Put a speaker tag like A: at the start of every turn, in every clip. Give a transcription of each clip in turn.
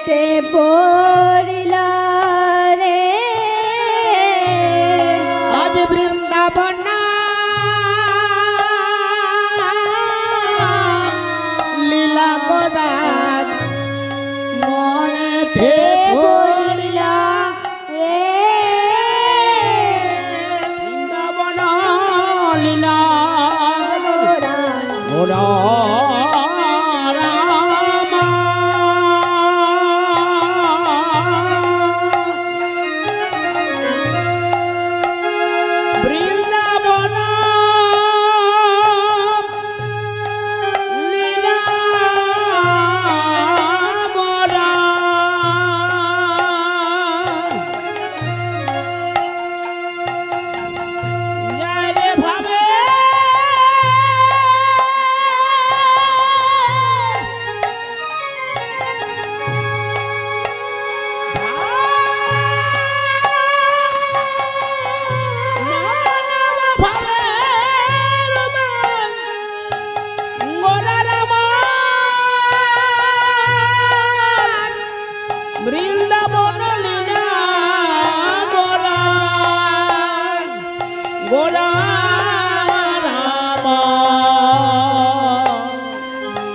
A: মনেতে পড়িল রে
B: আজ বৃন্দাবন লীলা করার মনেতে পড়িল
A: রে
C: বৃন্দাবন লীলা
A: গোরা
C: বৃন্দাবন লীলা গোরা গোরা রাম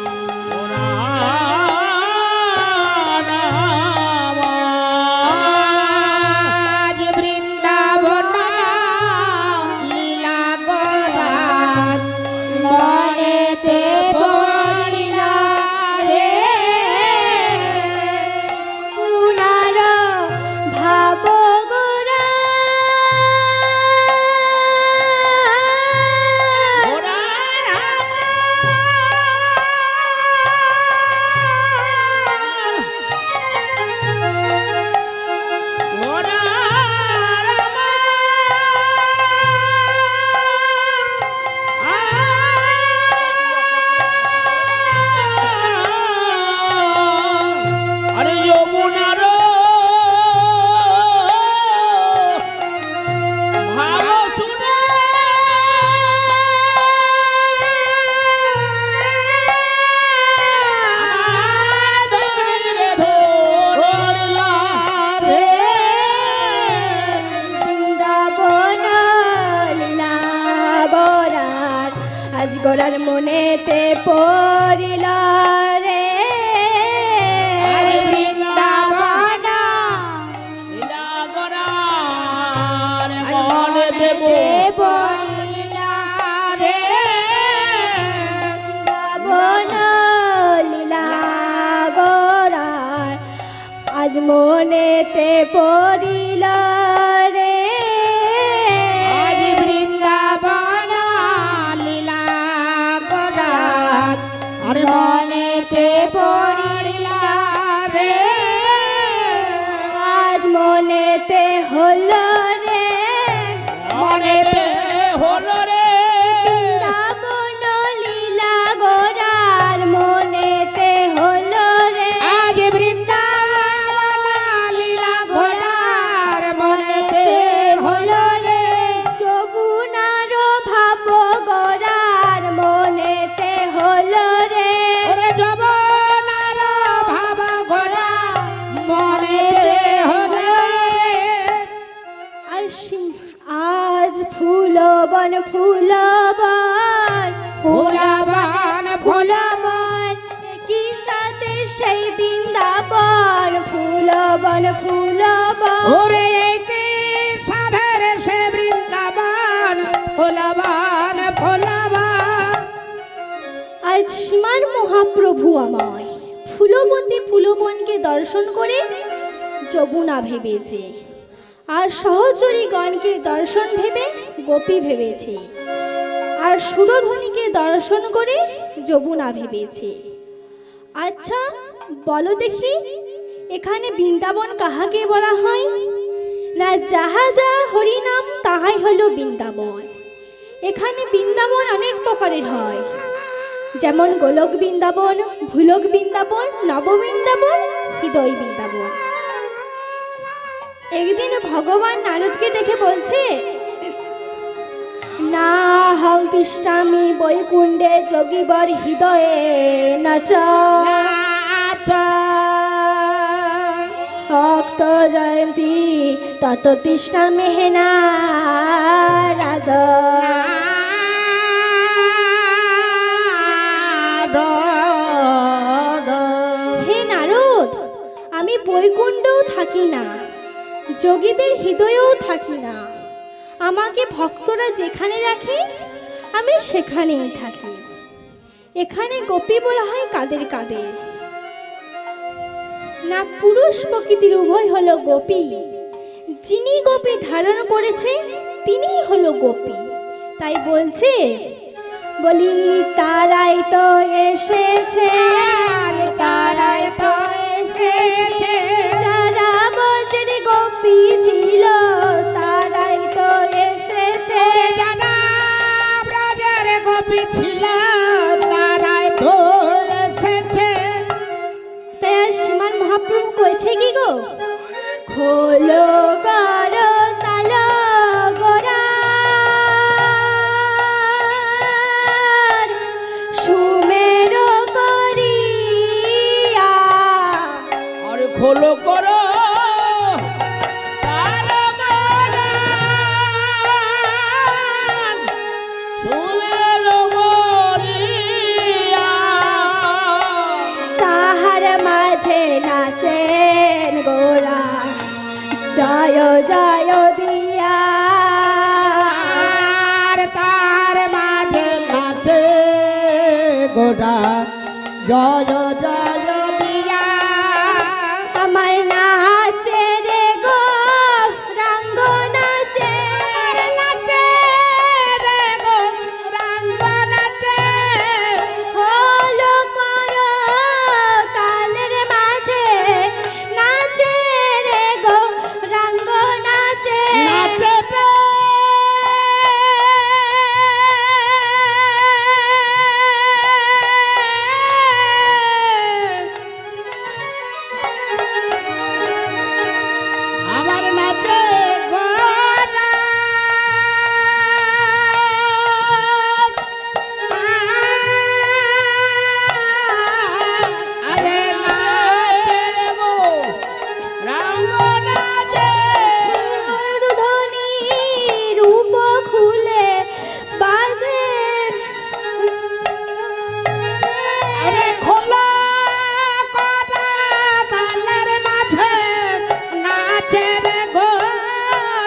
C: গোরা রাম
B: আজ বৃন্দাবন লীলা করার মনেতে পড়িল রে
A: পুনর ভাব গোরা
C: গোরা রাম গোরা আরে যমুনার ভালো শুনে
B: পড়িল রে
A: বৃন্দাবন লীলা গোরার আজ গোরার মনেতে পড়িল রে
B: আজ বৃন্দাবন
C: লীলা করার মনে
B: মনেতে
C: দেব
B: পড়িল রে
A: বৃন্দাবন লীলা গোরার আজ মনেতে পড়িল রে
B: আজ বৃন্দাবন লীলা করার আর মনেতে পড়িল রে
A: আজ মনেতে হলো রে
C: মনেতে হলো রে
A: বৃন্দাবন লীলা গোরার মনেতে হলো রে
B: আজ বৃন্দাবন লীলা করার মনেতে হলো রে
A: যমুনার ভাব গোরার মনেতে হলো রে
B: ওরে যবনার ভাব গোরা মনেতে হলো রে
A: আজ ফুলবন ফুলবন
B: ফুলবান ফুলবান
A: কি সাথে সেই বৃন্দাবন ফুলবন ফুলবন
B: ওরে কি সাধের সে বৃন্দাবন ফুলবান ফুলবান
A: আজ সীমার মহাপ্রভু আমায় ফুলবতী ফুলবনকে দর্শন করে যমুনা ভেবেছে আর সহচরীগণকে দর্শন ভেবে গোপী ভেবেছে আর সুরধ্বনিকে দর্শন করে যমুনা ভেবেছে। আচ্ছা বলো দেখি এখানে বৃন্দাবন কাহাকে বলা হয়? না যাহা যা হরিনাম তাহাই হলো বৃন্দাবন। এখানে বৃন্দাবন অনেক প্রকারের হয়, যেমন গোলক বৃন্দাবন, ভুলক বৃন্দাবন, নববৃন্দাবন, হৃদয় বৃন্দাবন। একদিন ভগবান নারদকে দেখে বলছে, না হং তিষ্ঠামি বৈকুণ্ডে যোগীবর হৃদয়ে নাচ। ভক্ত জয়ন্তী তত তৃষ্ণা মেহেনা রাধা। হে নারদ, আমি বৈকুণ্ঠেও থাকি না, যোগীদের হৃদয়েও থাকি না। আমাকে ভক্তরা যেখানে রাখে আমি সেখানেই থাকি। এখানে গোপী বলা হয় কাদের কাদের না, পুরুষ প্রকৃতির উভয় হলো গোপী। যিনি গোপী ধারণ করেছে তিনিই হলো গোপী। তাই বলছে, বলি তারাই তো এসেছে,
B: তারাই তো এসেছে,
A: যারা বজ্র গোপী ছিল তারাই তো এসেছে।
B: যারা ব্রজের গোপী ছিল তারাই তো এসেছে।
A: তাই শ্রীমান মহাপ্রভু কইছে কি গো, খোলো কর তাল গোরা সুমেরো করিয়া।
C: আরে খোলো করো তাল গরান, সুমেরো গরিয়া।
A: তাহার মাঝে নাচেন গোরা জয় জয় দিয়া।
B: আর তার মাঝে নাচে গোরা জয় জয় দিয়া।
A: আমার নাচে রে গো রঙ্গ নাচে,
B: নাচে রে গো রঙ্গ নাচে,
A: হলো করো তালের মাঝে নাচে রে গো রঙ্গ নাচে।
B: নাচে রে আমার নাচে গোরা। আরে নাচে
C: গো রাঙ্গ নাচে,
A: ধ্বনি রূপ খুলে বাজে।
B: আরে খোলা করা তালের মাঝে নাচে রে গো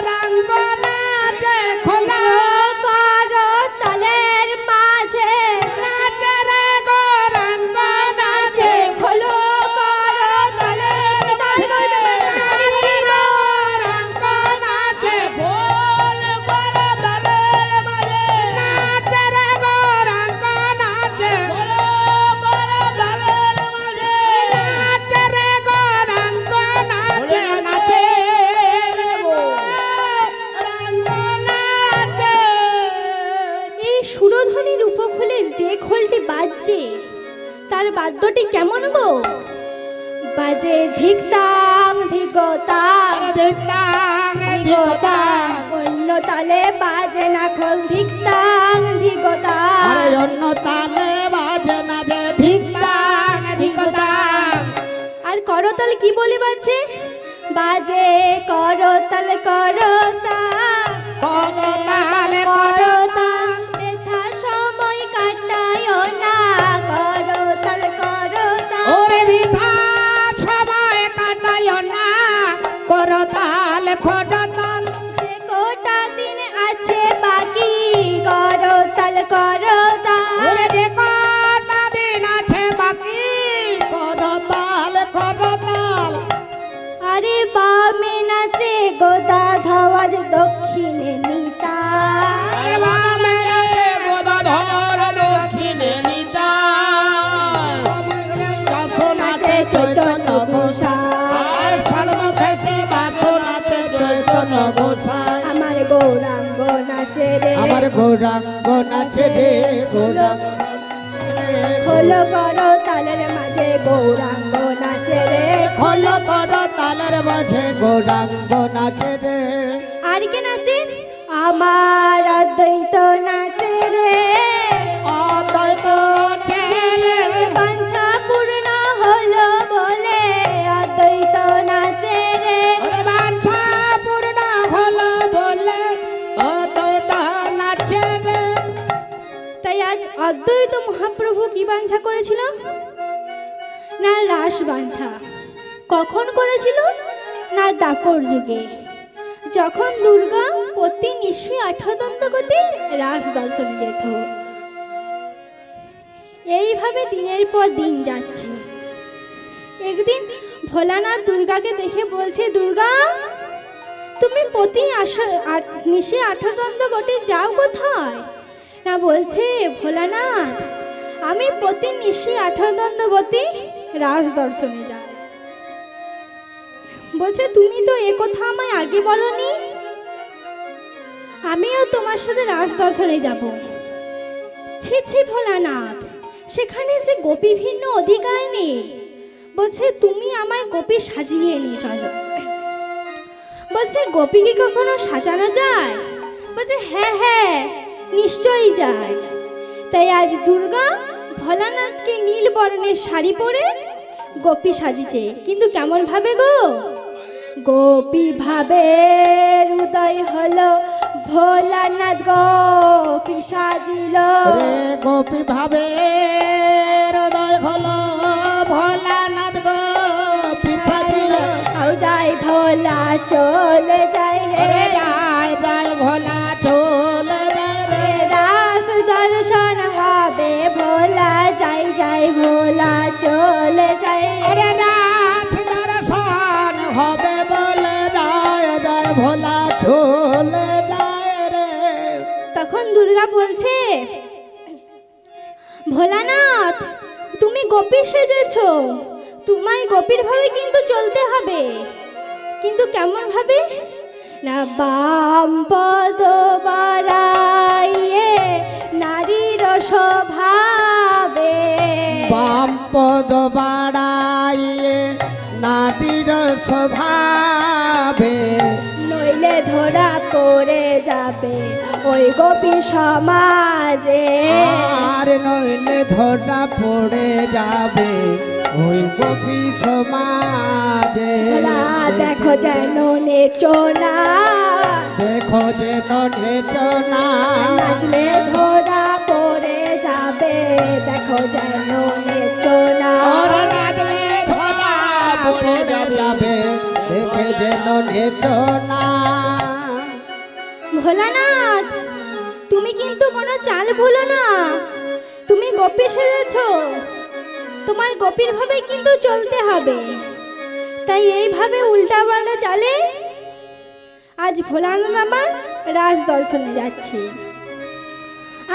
B: রঙ্গ নাচে। খোলা
A: করো তালের মাঝে
B: নাচে রে গো রঙ্গ নাচে।
A: খোলো করো তালের
B: নাচে গো রঙ্গ নাচে।
C: খোল করো তালের মাঝে,
B: নাচে রে গো রঙ্গ নাচে।
C: খোলো করো তালের মাঝে।
B: নাচে রে গো রঙ্গ নাচে। নাচে রে গো রঙ্গ নাচে।
A: এই সুরধ্বনির উপকূলে যে খোলটি বাজছে তার বাদ্যটি কেমন গো, বাজে ধিকতাং ধিগতাং।
B: আরে ধিকতাং ধিকতাং।
A: অন্য তালে বাজে না খোল ধিকতাং ধিগতাং।
B: আরে অন্য তালে বাজে না রে ধিকতাং ধিকতাং।
A: আর করতাল কি বলে বাজছে, বাজে করতাল করতাল
B: করতাল
A: করতাল। বৃথা সময় কাটায় না করতাল করতাল।
B: ওরে বৃথা সময় কাটায় না করতাল খোরতাল।
A: যে কোটা দিন আছে বাকি করতাল করতাল।
B: ওরে যে কটা দিন আছে বাকি করতাল খোরতাল।
A: আরে বামে নাচে গোদা ধাওয়াজ দক্ষিণে নিতা।
B: আরে বামে নাচে
C: গদাধর দক্ষিণে নিতাই,
B: বাসো নাচে চৈতন্য গোসাই। আর সর্বমুখে বাসো নাচে চৈতন্য গোসাই।
A: আমার গৌরাঙ্গ নাচে রে,
B: আমার গৌরাঙ্গ নাচে রে গৌরাঙ্গ
A: খোলো করো তালের মাঝে গৌরাঙ্গ নাচে রে।
B: খোল কর তালের মাঝে গৌরাঙ্গ নাচে রে।
A: আর কে নাচে, আমার অদ্বৈত নাচে রে।
B: অদ্বৈত নাচে রে।
A: বাঞ্ছা পূর্ণ হলো বলে অদ্বৈত নাচে অদ্বৈত মহাপ্রভু কি বাঞ্ছা করেছিল? না রাস বাঞ্ছা। কখন করেছিল? না দ্বাপর যুগে, যখন দুর্গা প্রতি নিশি 8 দণ্ডগতি রাস দর্শনে যেত। এইভাবে দিনের পর দিন যাচ্ছে। একদিন ভোলানাথ দুর্গাকে দেখে বলছে, দুর্গা তুমি প্রতি নিশি 8 দণ্ডগতি যাও কোথায়? না বলছে, ভোলানাথ আমি প্রতি নিশি 8 দণ্ডগতি রাস দর্শনে যাই। বলছে, তুমি তো এ কথা আমায় আগে বলনি, আমিও তোমার সাথে রাস দর্শনে যাব। ছি ছি ভোলানাথ, সেখানে যে গোপী ভিন্ন অধিকার নেই। বলছে, তুমি আমায় গোপী সাজিয়ে নিয়ে চলো। বলছে, গোপী কি কখনো সাজানো যায়? বলছে, হ্যাঁ হ্যাঁ নিশ্চয়ই যায়। তাই আজ দুর্গা ভোলানাথকে নীল বর্ণের শাড়ি পরে গোপী সাজিছে। কিন্তু কেমন ভাবে গো? গোপী ভাবে উদয় হলো, ভোলানাথ গোপী সাজিল।
B: রে গোপী ভাবে হৃদয় হলো, ভোলানাথ গোপী সাজিল।
A: আও যাই ভোলা চলে যায়
B: রে
A: হে,
B: যায় যায় ভোলা চলে যায় রে।
A: রাস দর্শন হবে ভোলা, যাই যাই ভোলা চলে যায়।
B: রে রাস দর্শন হবে বলে যায় যায় ভোলা চলে যায় রে।
A: তখন দুর্গা বলছে, ভোলানাথ তুমি গোপী সেজেছো, তোমায় গোপীর ভাবে কিন্তু চলতে হবে। কিন্তু কেমন ভাবে? না বাম পদ বাড়াইয়ে নারীর স্বভাবে,
B: বাম পদ বাড়াইয়ে নারীর স্বভাবে।
A: নইলে ধরা পড়ে যাবে ওই গোপী সমাজে।
B: আর নইলে ধরা পড়ে যাবে ওই গোপী সমাজে।
A: ভোলা দেখো যেন নেচনা,
B: দেখো যে নেচনা,
A: নাচলে ধরা পড়ে যাবে, দেখো যেন নেচনা।
B: ওর নাচলে ধরা পড়ে যাবে, দেখে যেন নেচনা।
A: ভোলানাথ তুমি কিন্তু কোনো চাল ভুলো না, তুমি গোপী সেজেছো, তোমার গোপীর ভাবে কিন্তু চলতে হবে। তাই এইভাবে উল্টা পাল্টা চালে আজ ভোলানাথ আমার রাজ দর্শনে যাচ্ছে।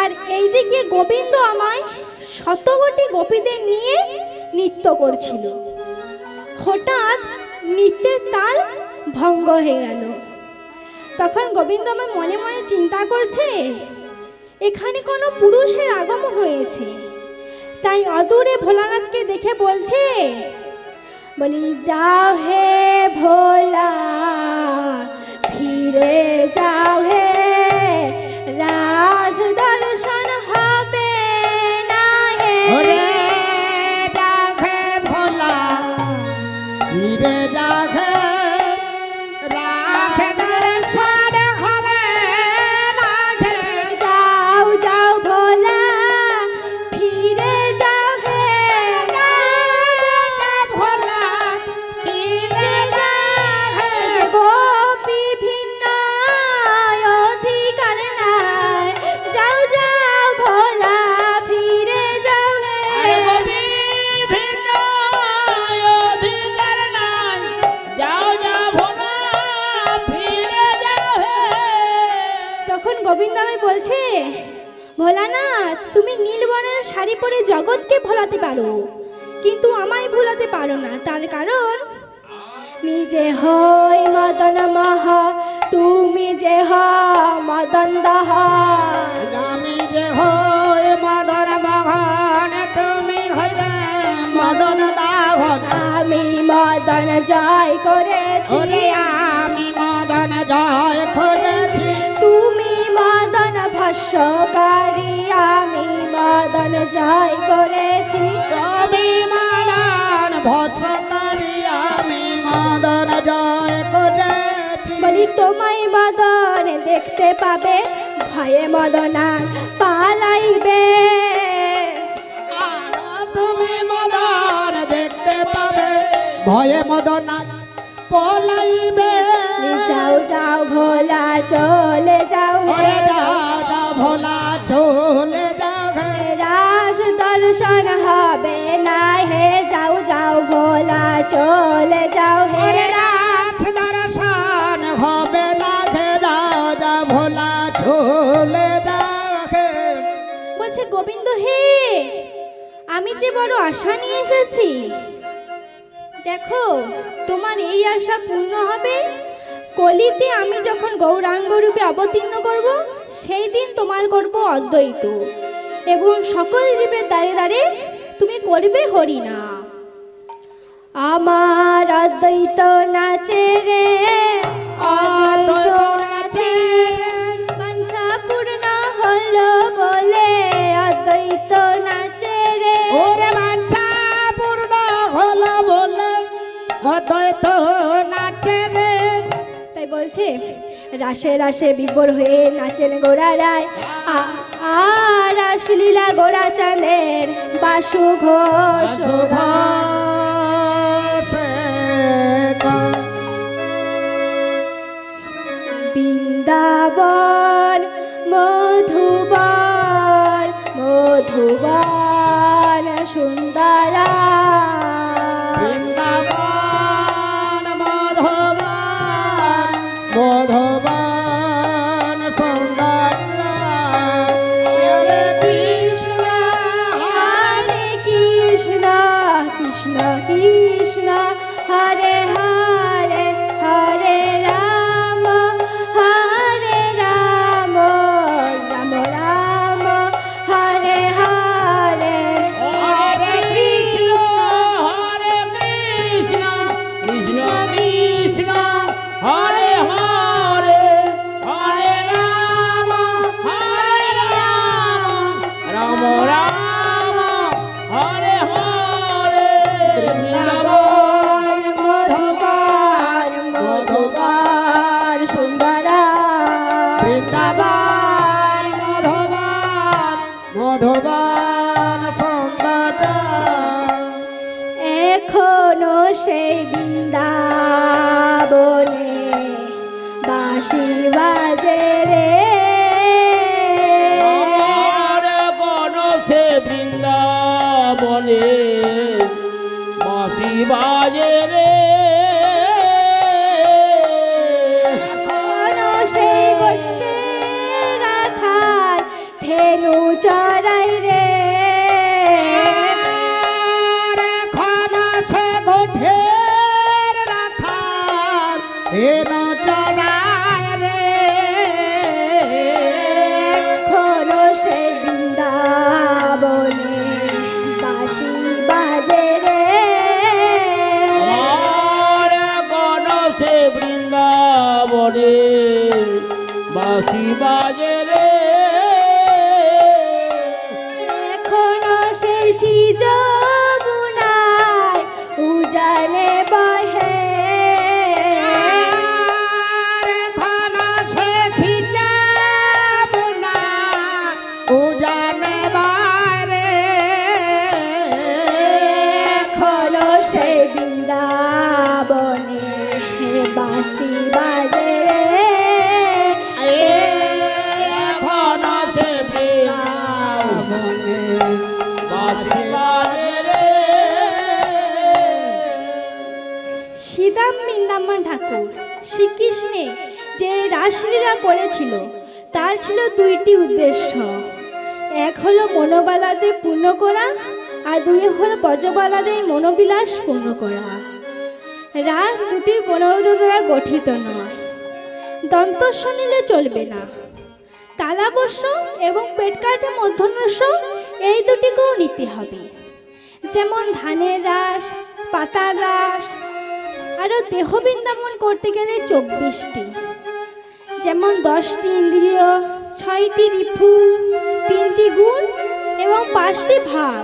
A: আর এইদিকে গোবিন্দ আমায় শতকোটি গোপীদের নিয়ে নৃত্য করছিল। হঠাৎ নৃত্যের তাল ভঙ্গ হয়ে গেল। তখন গোবিন্দ আমার মনে মনে চিন্তা করছে, এখানে কোনো পুরুষের আগমন হয়েছে। তাই অদূরে ভোলানাথকে দেখে বলছে, বলি যাও হে ভোলা, ফিরে যাও হে, রাজ দর্শন হবে না হে।
B: ওরে রাখে ভোলা, ফিরে রাখে, রাখে দর্শন হবে না হে।
A: যাও যাও ভোলা, ফিরে যাও হে,
B: রাখে ভোলা, ফিরে রাখে।
A: গোপী ভিন্ন অধিকার নাই, যাও যাও ভোলা, ফিরে যাও
C: আরে
A: হে।
C: গোপী ভিন্ন অধিকার নাই, যাও যাও ভোলা ফিরে যাও হে।
A: তখন গোবিন্দ আমায় বলছে, ভোলানাথ তুমি নীলবর্ণের শাড়ি পরে জগৎকে ভোলাতে পারো, কিন্তু আমায় ভোলাতে পারো না। তার কারণ নিজে হয় মদন মহা, তুমি যে মদন দাহা।
B: আমি যে হই মদন মগন, তুমি হইলে মদন দাহন।
A: আমি মদন জয় করেছি,
B: ওরে আমি মদন জয় করেছি,
A: তুমি মদন ভস্যকারী। আমি মদন জয় করেছি,
B: তুমি মদন ভস্মকারী। আমি মদন জয় করেছি।
A: বলি তোমায় মদন দেখতে পাবে, ভয়ে মদনা পালাইবে
B: তুমি মদন দেখতে পাবে ভয়ে মদন আজ পলাইবে
A: যাও যাও ভোলা চলে যাও
B: ওরে যাও যাও ভোলা চলে যাও হে
A: রাস দর্শন হবে না হে যাও যাও ভোলা চলে যাও হে
B: ওরে রাত দর্শন হবে না হে যাও যাও ভোলা চলে যাও হে
A: বলছে গোবিন্দ হে আমি যে বড় আশা নিয়ে এসেছি দেখো তোমার এই আশা পূর্ণ হবে কলিতে আমি যখন গৌরাঙ্গ রূপে অবতীর্ণ করব সেই দিন তোমার করব অদ্বৈত এবং সকল জীবের দ্বারে দ্বারে তুমি করবে হরিনা আমার অদ্বৈত নাচে রে
B: অদ্বৈত নাচে রে
A: বাঞ্ছা পূর্ণ হলো বলে অদ্বৈত নাচে রে
B: ওরে বাঞ্ছা পূর্ণ হলো বলে অদ্বৈত নাচে রে
A: তাই বলছে রাসে রাসে বিভোর হয়ে নাচেন গোরা রায় আর রাসলীলা গোরা চাঁদের বাসু ঘোষ বৃন্দাবন মধুবন মধুবন সুন্দরা
B: বৃন্দাবন মধুবন মধুবন সুন্দর হরে কৃষ্ণ
A: হরে কৃষ্ণ কৃষ্ণ কৃষ্ণ হরে হরে হরে রাম রাম রাম হরে হরে
B: হরে কৃষ্ণ
C: হরে কৃষ্ণ কৃষ্ণ কৃষ্ণ হরে হরে হরে রাম রাম রাম হরে হরে
B: বৃন্দাবন মধুবন
A: মধুবন সুন্দরা
B: বৃন্দাবন মধুবন মধুবন সুন্দর
A: এখনো সেই বৃন্দাবনে বাঁশি বাজে রে
C: আমার গণসে বৃন্দাবনে বাঁশি বাজে রে
A: এখনো সেই গোষ্ঠে রাখাল ধেনু চড়াই রে
B: এখন সে গোঠের রাখাল হেন চড়ায় রে
A: এখনো সেই বৃন্দাবনে বাঁশি বাজে রে
C: আমার গণসে বৃন্দাবনে বাঁশি বাজে রে
A: এখনো সেই যমুনায় উজানে বহে
B: এখন সে ছিটামুনা উজানে বারে
A: এখনো সেই বৃন্দাবনে বাঁশি বাজে
B: এখন সে বৃন্দাবনে
C: বাঁশি বাজে রে
A: শ্রীদাম বৃন্দাবন ঠাকুর শ্রীকৃষ্ণে যে রাসলীলা করেছিল তার ছিল দুইটি উদ্দেশ্য এক হলো মনোবালাদের পূর্ণ করা আর দুই হলো ব্রজবালাদের মনোবিলাস পূর্ণ করা রাস দুটি বনৌদ দ্বারা গঠিত নয় দন্তস্ব নিলে চলবে না তালাবস্য এবং পেটকাটে মধ্যন্যস্য এই দুটিকেও নিতে হবে যেমন ধানের রাস পাতার রাস আরও দেহ বৃন্দাবন করতে গেলে 24টি যেমন 10টি ইন্দ্রিয় 6টি রিপু 3টি গুণ এবং 5টি ভাগ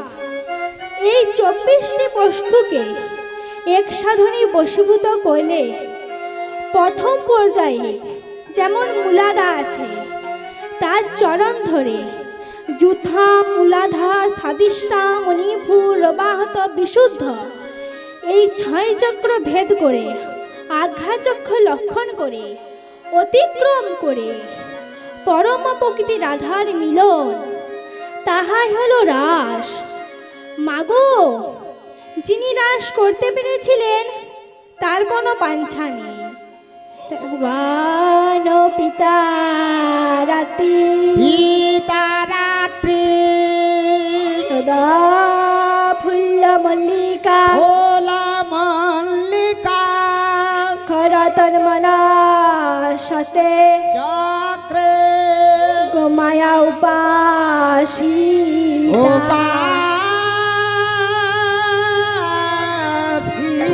A: এই 24টি বস্তুকে এক সাধনে বশীভূত করলে প্রথম পর্যায়ে যেমন মূলাদা আছে তার চরণ ধরে যুথা মূলাধা সাদিষ্ঠা মণিপুর বাহত বিশুদ্ধ এই ছয় চক্র ভেদ করে আঘাচক্র লক্ষণ করে অতিক্রম করে পরম প্রকৃতি রাধার মিলন, তাহাই হলো রাস। মাগো, যিনি রাস করতে পেরেছিলেন তার কোনো পাঞ্ছা নেই। বান পিতা রাতি
B: পিতারাত্রি
A: সদা ফুল্ল মল্লিকা
B: ওলা মল্লিকা
A: খরতন মনা সতে
B: চক্রে
A: গোমায়া উপাসিতা।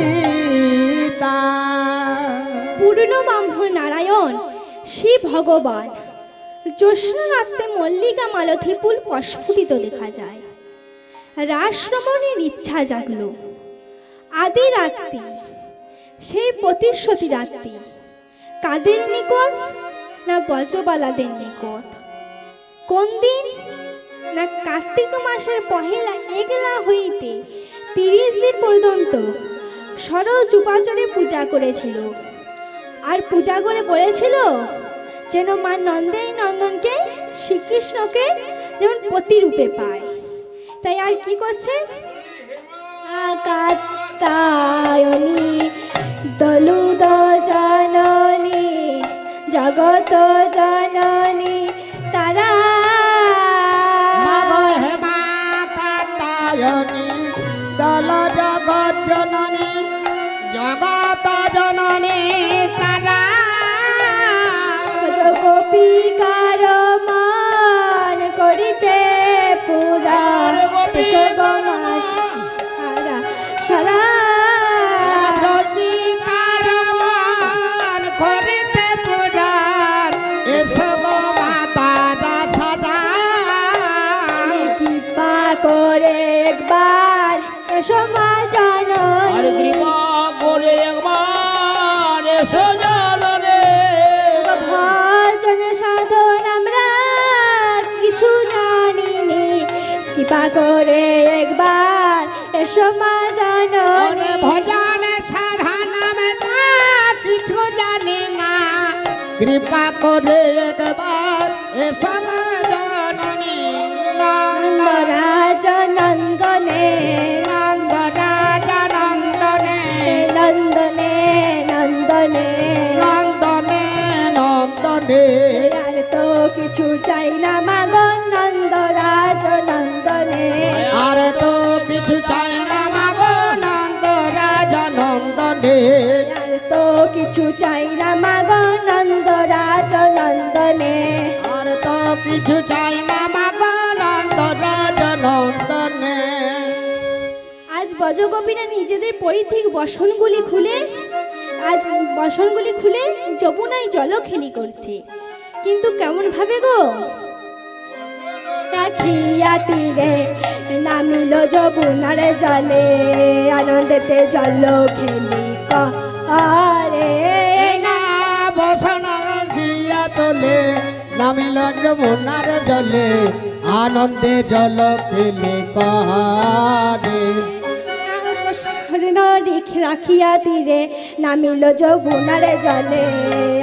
B: উপাসিতা
A: পূর্ণ ব্রহ্ম নারায়ণ শ্রী ভগবান জ্যোৎস্না রাত্রে মল্লিকা মালতী ফুল প্রস্ফুটিত দেখা যায়। রাসরমণের ইচ্ছা জাগল। আদি রাত্রি, সেই প্রতিশ্রুতি রাত্রি কাদের নিকট? না ব্রজবালাদের নিকট। কোন দিন? না কার্তিক মাসের পহেলা একলা হইতে 30 দিন পর্যন্ত সরজ উপাচারে পূজা করেছিল। আর পূজা করে বলেছিল যেন মা নন্দেই নন্দনকে, শ্রীকৃষ্ণকে যেমন প্রতিরূপে পায়। তাই আর কি করছে? কাত্তায়নী দলুদ জননী জগত জননী তারা
B: মাগো হে মা কাত্যায়নী দল জগৎ জননী জগত জননী তারা
A: গোপিকার মান করিতে পুরা সারা
B: প্রতিকার মান করিতে পুরাণ এসো গো মাতারা সদা
A: কৃপা করে একবার এসো মা
C: আর
A: জাননী
C: কৃপা করে একবার এসো জাননে।
A: ভজন সাধন আমরা কিছু জানিনি, কৃপা করে একবার এসো মা জাননী।
B: ভজন সাধন আমরা কিছু জানি না, কৃপা করে একবার এসো গো জননী
A: নন্দরাজ নন্দনে
B: নন্দরাজ নন্দনে
A: নন্দনে নন্দনে
B: নন্দনে নন্দনে
A: আর তো কিছু চাই না মাগো নন্দরাজ নন্দনে।
B: আর তো কিছু চাই না মাগো নন্দরাজ নন্দনে
A: আর তো কিছু চাই না মাগো নন্দরাজ নন্দনে।
B: আর তো কিছু চাই না মাগো নন্দরাজ নন্দনে
A: আজ ব্রজগোপীরা নিজেদের পরিধিক বসনগুলি খুলে যমুনায় জলখেলি করছে। কিন্তু কেমন ভাবে গো? রাখিয়া তীরে নামিল যমুনার জলে আনন্দেতে জল খেলি করে
B: না বসনা দিয়া তোলে নামিল যমুনার জলে আনন্দে জল খেলে কারে
A: রাখিয়া তীরে নামিল যমুনার জলে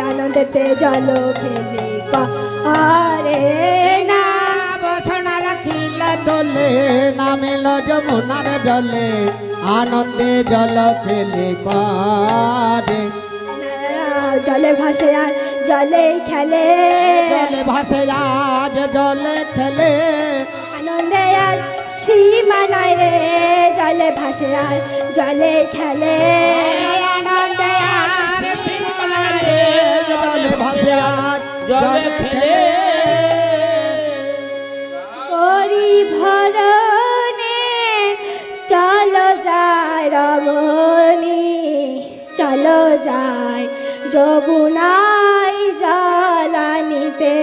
A: আনন্দেতে জল খেলি করে
B: না বসনা রাখিলা তোলে নামিল যমুনার জলে আনন্দে জল খেলে পারে
A: জলে ভাসে আর জলে খেলে
B: জলে ভাসে আজ জলে খেলে
A: আনন্দে আর সীমা নাই রে জলে ভাসে আর জলে খেলে
B: আনন্দে আর সীমা নাই রে, জলে ভাসে আজ জলে খেলে
A: করি ভরণে চলো যায় রমণী চলো যায় যমুনায় জ্বালানিতে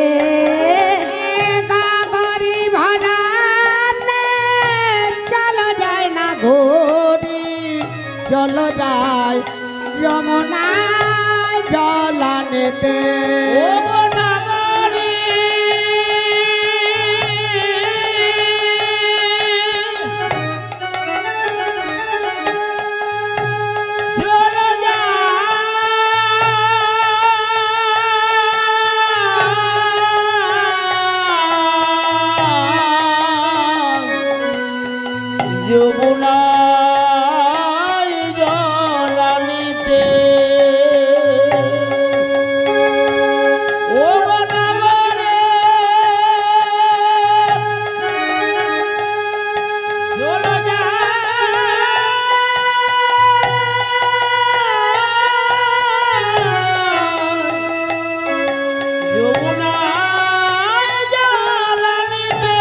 B: গাগরি ভাড়ানে চলো যায় না ঘোরি চলো যায় যমুনায় জলানেতে
C: ও গো নাগরী যমুনায় জ্বালানিতে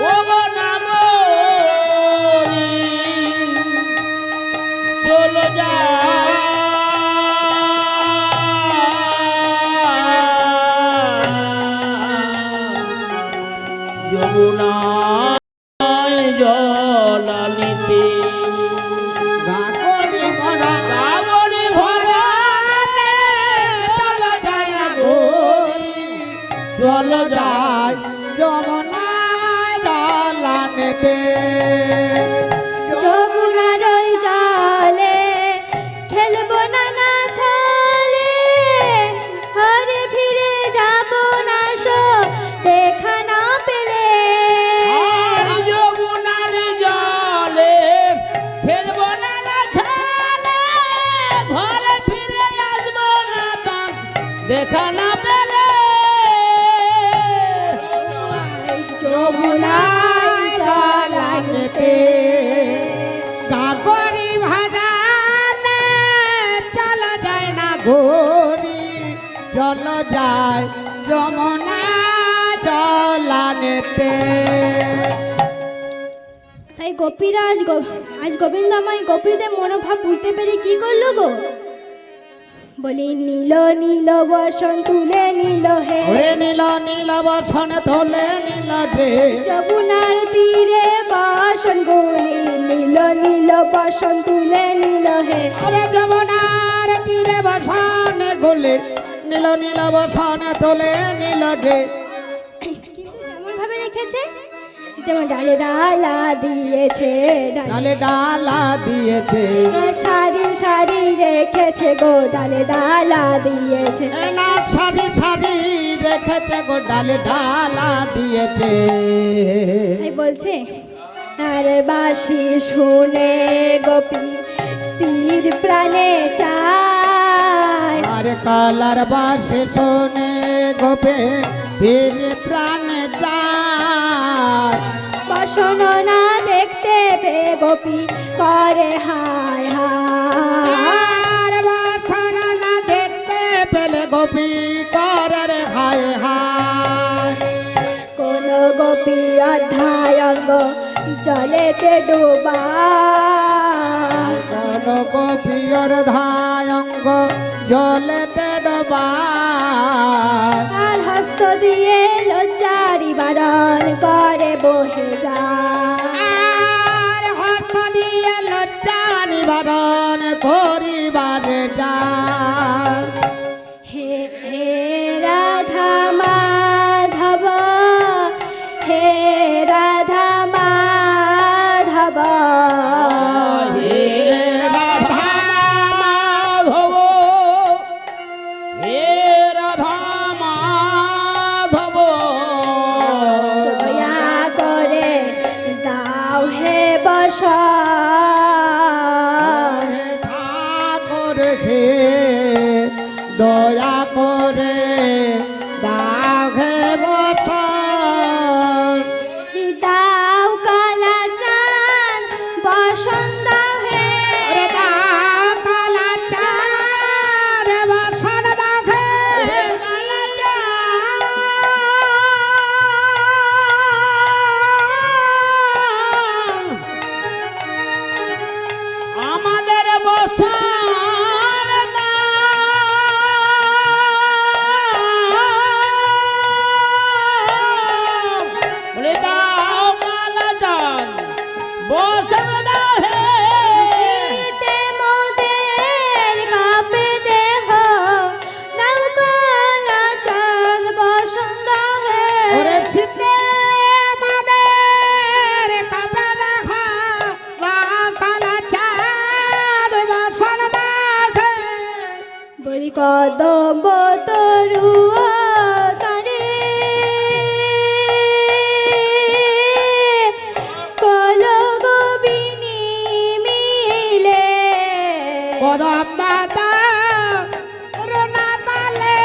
C: ও গো নাগরী চলো যা যমুনায় জ্বালানিতে
B: গাগরি ভরা
C: গাগরি ভরা
B: চলো যায় না গরি চলো যায় যমুনায় জ্বালানিতে
A: যমুনার ওই জলে খেলবো না ছলে ঘরে ফিরে যাবো না দেখা না পেলে
C: যমুনার জলে ফেলবো না ছালে ঘরে ফিরে আসবো না তান দেখা না পেলে
B: যমুনায় জ্বালানিতে গাগরি ভরা চলো যায় না গরি চলো যায় যমুনায় জ্বালানিতে
A: তাই গোপীরা আজ গোবিন্দ আমায় গোপীদের মনোভাব বুঝতে পেরে কি করলো গো বলি নীল নীল বসন তুলে নীল হে
B: ওরে নীল নীল বসন তোলে নীল রে
A: যমুনার তীরে বসন গুলি নীল নীল বসন তুলে নীল হে
B: ওরে যমুনার তীরে বসন গোলে নীল নীল বসন তোলে নীল রে
A: কিন্তু এমন ভাবে রেখেছে যেমন ডালে ডালা দিয়েছে
B: ডালে ডালা দিয়েছে
A: সারি সারি রেখেছে গো ডালে ডালা দিয়েছে
B: না সারি সারি রেখেছে গো ডালে ডালা দিয়েছে
A: তাই বলছে আর বাসি শুনে গোপী তীর প্রাণে চায়
B: আর কালার বাসে শোনে গোপে ফির প্রাণে যায়
A: বসন না দেখতে পে গোপী করে হায় হায়
B: আর বাসন না দেখতে পেলে গোপী করে রে হায় হায়
A: কোন গোপী অধ্যায়ঙ্গ জলেতে ডোবা
B: কোন গোপীর ধায়ঙ্গ জলেতে ডোবায়
A: আর হস্ত দিয়ে লজ্জারি বারণ করে বহে যায়
B: আর হস্ত দিয়ে লজ্জা নিবারণ করিবারে যায়
A: হে হে রাধা মাধব হে রাধা মাধব
C: হে রাধা মাধব হে রাধা মাধব
A: দয়া করে দাও হে বসন
B: ঠাকুর হে দয়া করে দাও হে বছর
A: দাও কালা চাঁদ বসন্ত হে
B: ওরে দাও কালা চাঁদ বসন দাও হে
C: আমাদের বসান বলে দাও কালা চান বসান দাও হে
A: শীতে মোদের কাঁপে দেহ দাও কালা চাঁদ বসন্ত হে
B: ওরে শীতে আমাদের কাপে দেখা দাও কালা চাঁদ বসন দাও হে
A: বলি কদম্ব তরু তারে কল গোবিনী মিলে
B: কদম্বাদা রুনাতালে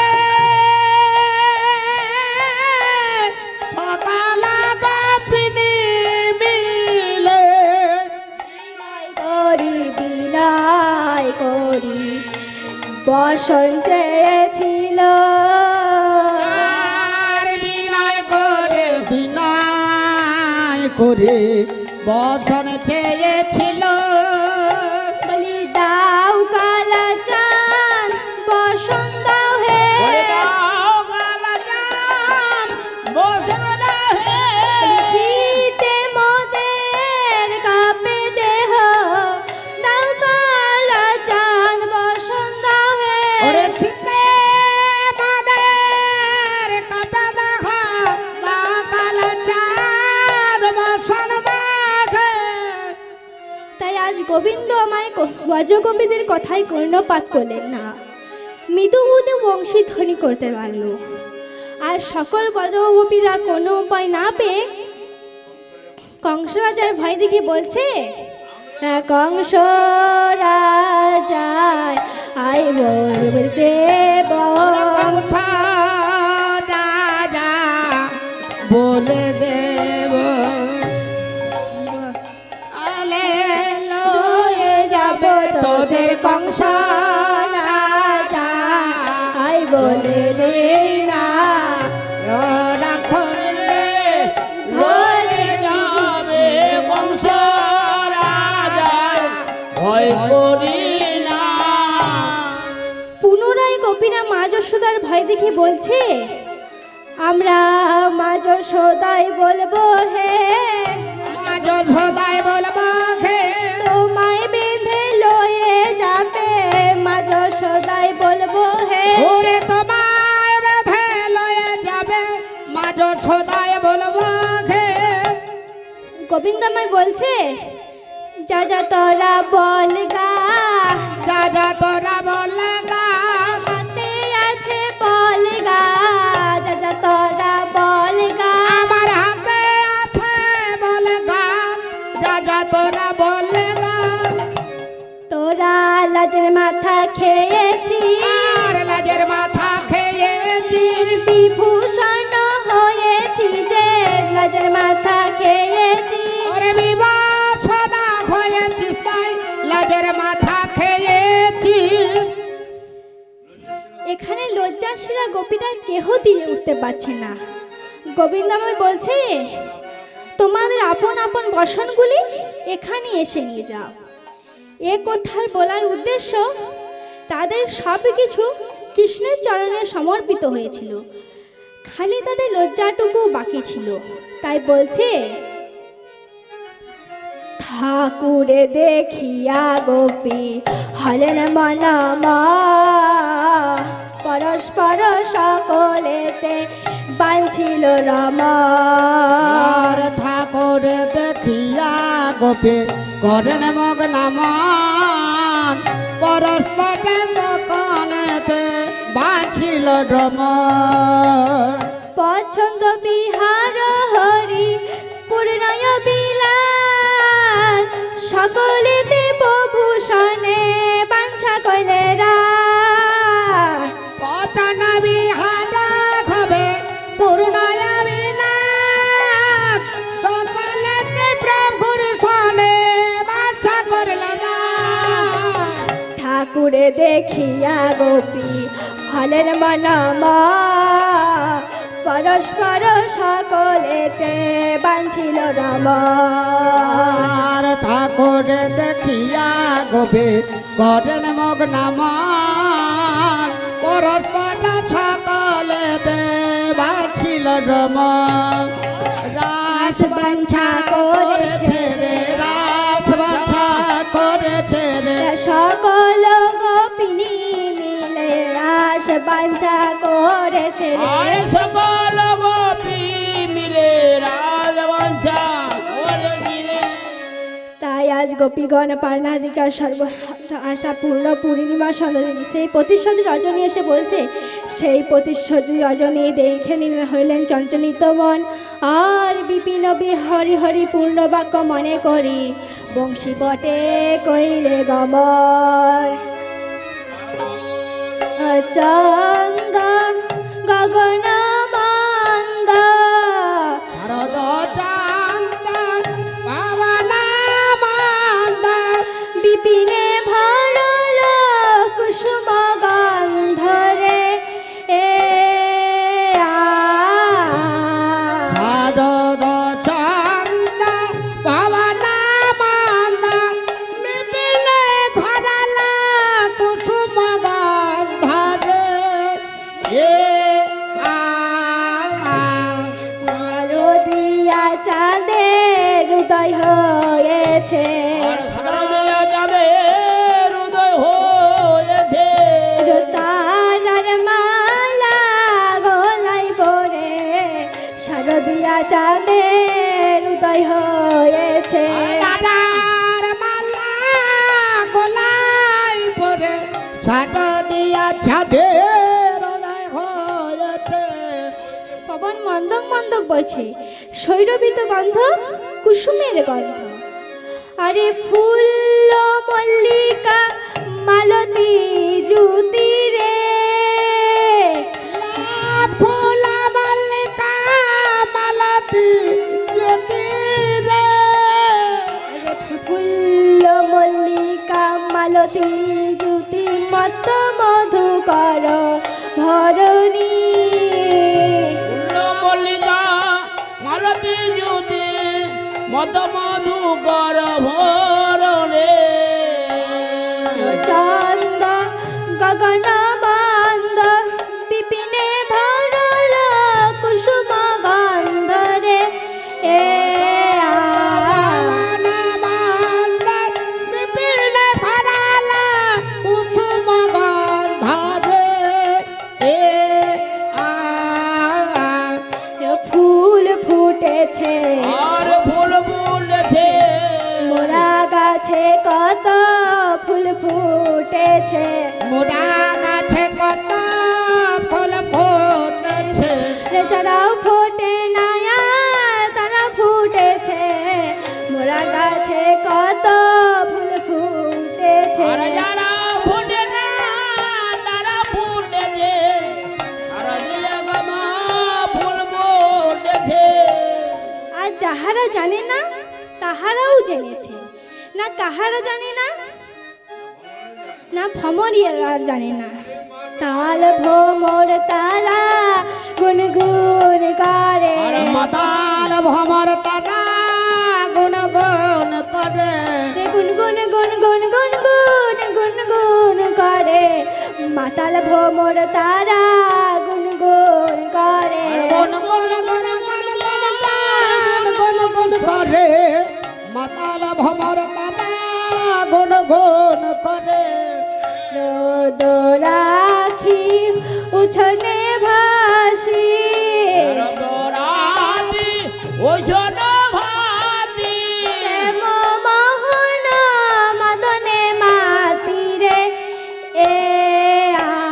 B: সকালা গোপিনী মিলে
A: করি বিনায় করি বস বসন চেয়েছিল।
B: আর বিনয় করে বসন চেয়েছিল।
A: বলি দাও কালা চাঁদ বসন দাও হে,
C: বলে দাও কালা চাঁদ বসন দাও হে।
A: শীতে মোদের কাঁপে দেহ, দাও কালা চাঁদ বসন দাও হে।
B: ওরে চিতে মাদের কাটা দেখা কাল চাঁদ বসন দেখে।
A: তাই আজ গোবিন্দ আমায় ব্রজগোপীদের কথাই কর্ণপাত করলেন না, মৃদু মৃদু বংশীধ্বনি করতে লাগলো। আর সকল ব্রজগোপীরা কোনো উপায় না পেয়ে কংসরাজার ভয় দেখে বলছে, কংস রাজায় আই দেব।
B: কংস রাজা বলে দেব আলে লয়ে যাব তোদের কংস রাজা
A: আই বলে দে
B: না ওরা খুললে
C: ধরে যাবে কংস রাজার ভয় করি না।
A: পুনরায় গোপীরা মা যশোদার ভয় দেখে বলছে, আমরা মা যশোদাই বলবো হে,
B: মাজর সদাই বলবো খে
A: তোমায় বেঁধে লয়ে যাবে মা যশোদাই বলবো হে।
B: ওরে তোমায় বেঁধে লয়ে যাবে মাজর সদাই বলবো খে
A: গোবিন্দমাই বলছে, যা যা তোরা বল গা,
B: যা যা তোরা বলে গা
A: হাতে আছে বল গা, যা যা তোরা বল গা।
B: আমার হাতে আছে বলে গা যা যা তোরা বলে গা
A: তোরা লাজের মাথা খেয়েছি,
B: আর লাজের মাথা খেয়েছি
A: বিভূষণ হয়েছি যে লাজের মাথা খেয়েছি।
B: ওরে বিবাসনা হয়েছি তাই লাজের মাথা খেয়েছি।
A: এখানে লজ্জাশীলা গোপীরা কেহ দিয়ে উঠতে পারছে না। গোবিন্দময় বলছে, তোমাদের আপন আপন বসনগুলি এখানে এসে নিয়ে যাও। এ কথার বলার উদ্দেশ্য, তাদের সব কিছু কৃষ্ণের চরণে সমর্পিত হয়েছিল, খালি তাদের লজ্জাটুকু বাকি ছিল। তাই বলছে, ঠাকুরে দেখিয়া গোপী হলেন মনামা, পরস্পর সকলেতে বাঞ্ছিল রমা।
B: আর ঠাকুর দেখিয়া গোপে করেন মগ্নমান, পরস্পর দোকানেতে বাঁচিল রমন।
A: পছন্দ বিহার হরি পূর্ণয় বিলাস, সকলেতে ভূষণে বাঞ্ছা কইলে রাস।
B: পচন বিহার হবে পূর্ণয় বিলাস, সকলেতে প্রভুর সনে বাঞ্ছা করল না।
A: ঠাকুরে দেখিয়া গোপী হলেন মনামা, পরস্পর সকলেতে বাঞ্ছিল রমা।
B: আর ঠাকুর দেখিয়া গোপে করেন মগ্নমান, পরস্পর সকলেতে বাঁচিল রমন। রাস বাঞ্ছা করেছে রে, রাস বাঞ্ছা করেছে রে,
A: সকল গোপিনী মিলে রাস বাঞ্ছা করেছে রে।
C: আর সকল গোপী মিলে রাজবংশা করেছি রে।
A: তাই আজ গোপীগণ পার্নাদিকা সর্ব আশা পূর্ণ পূর্ণিমা সন্ধ্যা সেই প্রতিশ্রুতি রজনী এসে বলছে, সেই প্রতিশ্রুতি রজনী দেখে নিলেন হইলেন চঞ্চলিত মন, আর বিপিন হরি হরি পূর্ণ বাক্য মনে করি বংশী বটে কইলে গমন। চন্দ গগন মন্দ
B: শারদ চান্দ পাবন মন্দ,
A: বিপিনে ভরল কুসুম গন্ধ। হয়েছে
C: আর শারদিয়া চাঁদের উদয় হয়েছে
A: তারার মালা গলায় পরে শারদিয়া চাঁদের উদয় হয়েছে
B: দাদার মালা গোলাই পরে সাটো দিয়া ছাদের উদয় হয়েছে
A: পবন মন্দক মন্দক বইছে শৈরবিত গন্ধ কুসুমের গন্ধ আরে ফুল মল্লিকা মালতী জুতি রে
B: ফুল মল্লিকা মালতী জ্যোতি রে
A: আরে ফুল মল্লিকা মালতী জুতি মত মধুকর ধরণী
C: মল্লিকা মালতী জ্যোতি মত মধুকর ভরণে
A: চন্দ গগন বন্দ বিপিনে ভরল কুসুম গন্ধ রে এ আ।
B: পাবন বন্দন বিপিন ধরাল কুসুম গন্ধ রে এ আ
A: ফুল ফুটেছে
C: আর ফুল ফুলেছে
A: মোরা গাছে কত ফুল ফুটেছে
B: মোরা গাছে কত ফুল ফুটেছে
A: রে যারাও ফোটে না আর তারা ফুটেছে মোরা গাছে কত ফুল ফুটেছে
C: আর যারা ফুটে না তারা ফুটেছে শারদিয়া গামা ফুল ফুটেছে
A: আর যাহারা জানে না তাহারাও জেনেছে না কাহারা জানে না না ভ্রমরিয়ারা জানে না তাল ভ্রমর তারা গুনগুন করে
C: আর
B: মাতাল ভ্রমর তারা গুণ গুণ করে
A: রে গুনগুন গুনগুন গুনগুন গুনগুন করে মাতাল ভ্রমর তারা গুনগুন করে
B: গুণ গুণ গুণ গুণ গুণ গুণ গুণ করে মাতাল ভ্রমর তারা গুণ গুণ করে
A: রোদ রাখি উছনে ভাসি